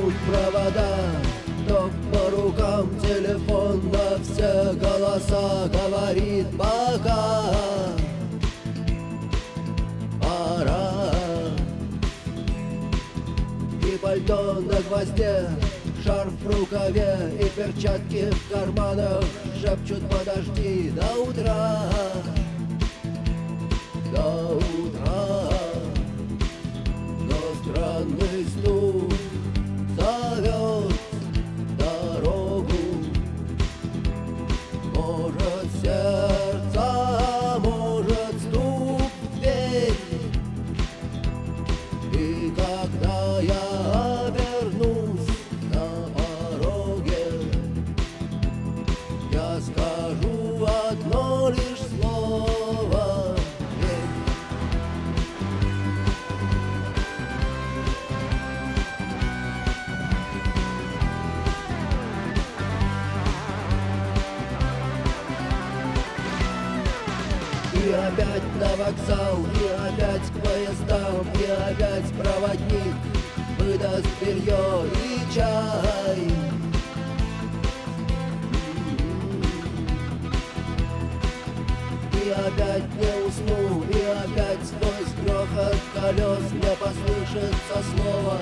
тянут провода, ток по рукам, телефон на все голоса говорит пока. Пора. И пальто на гвозде, шарф в рукаве и перчатки в карманах шепчут подожди до утра. До утра. Но странный стук зовет дорогу. Может сердце, может стук в дверь. И когда я обернусь на пороге, я скажу одно лишь слово. И опять на вокзал, и опять к поездам, и опять проводник выдаст белье и чай. И опять не усну, и опять сквозь грохот колес мне послышится слово.